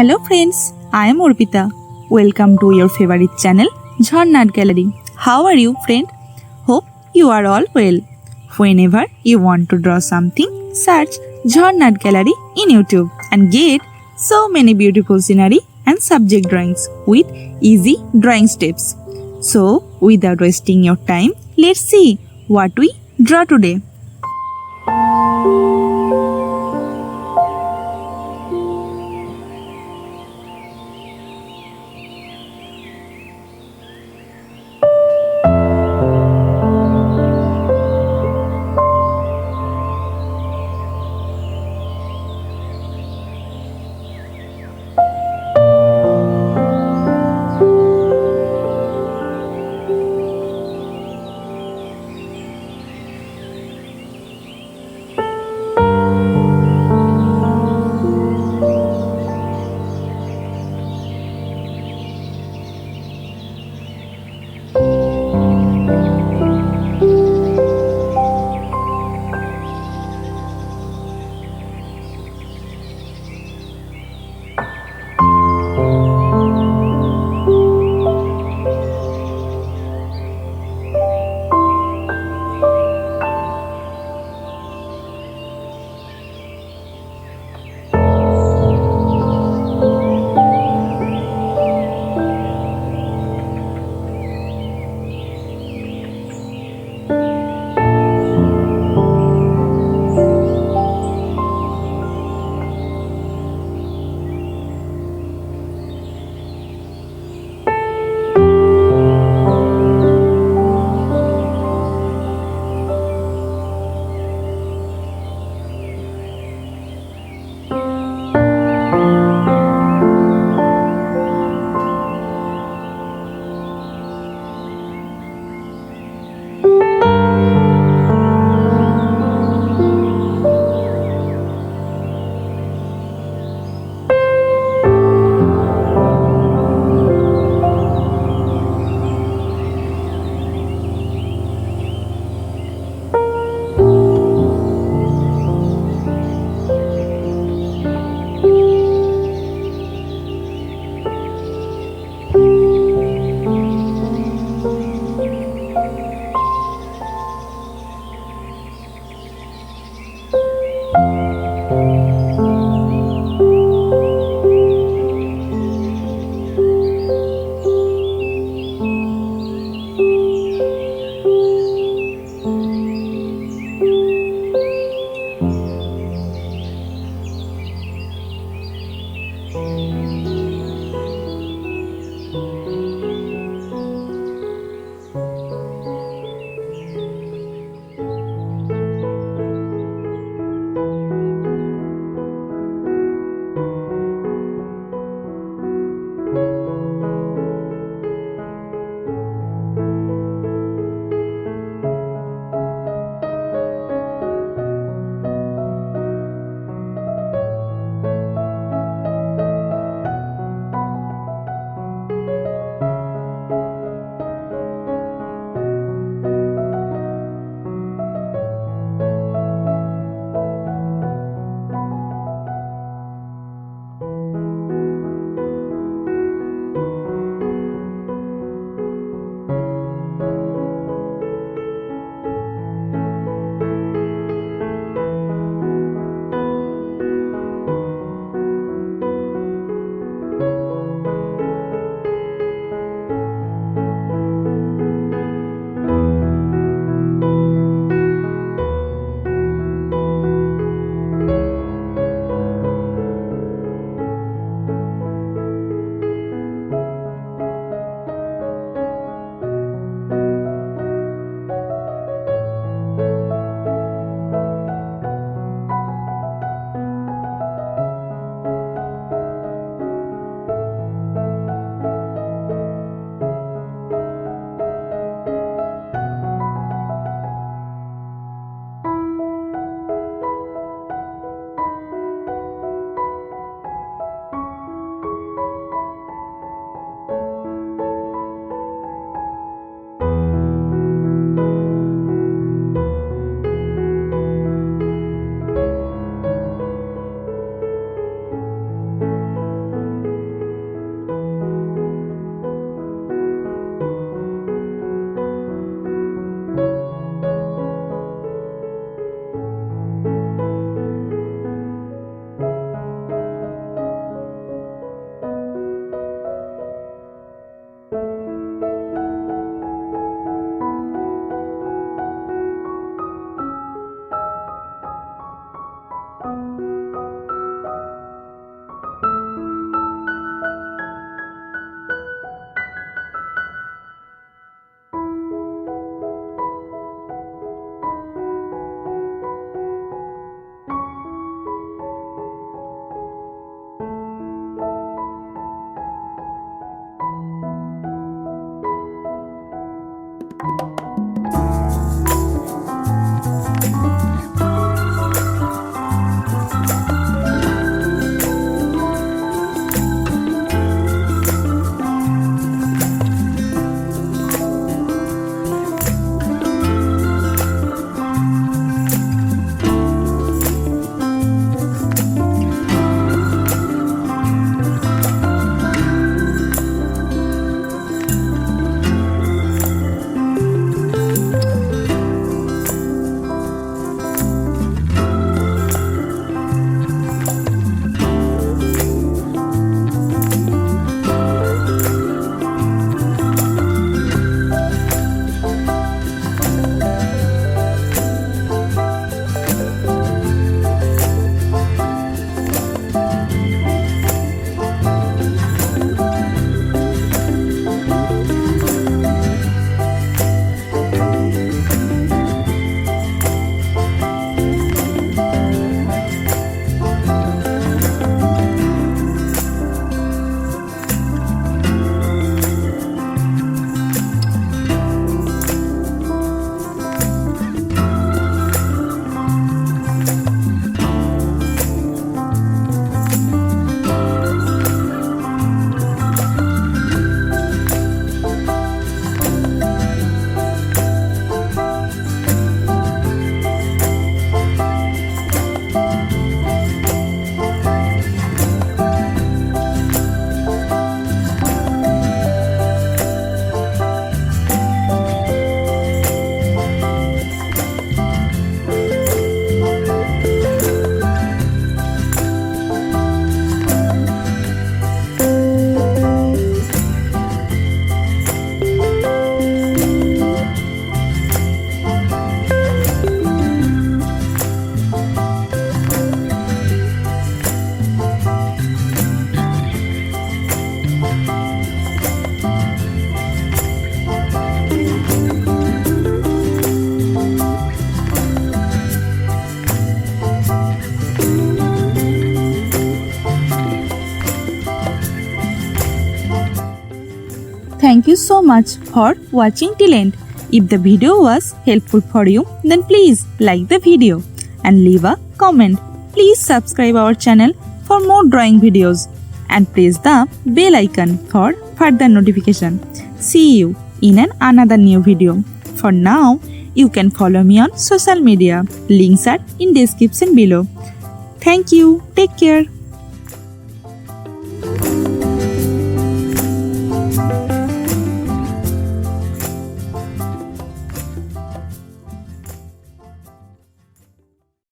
Hello friends, I am Arpita. Welcome to your favorite channel, Jharnat Gallery. How are you, friend? Hope you are all well. Whenever you want to draw something, search Jharnat Gallery in YouTube and get so many beautiful scenery and subject drawings with easy drawing steps. So, without wasting your time, let's see what we draw today. thank you so much for watching till end. If the video was helpful for you, then please like the video and leave a comment. Please subscribe our channel for more drawing videos and press the bell icon for further notification. See you in another new video. For now, you can follow me on social media. Links are in description below. Thank you. Take care.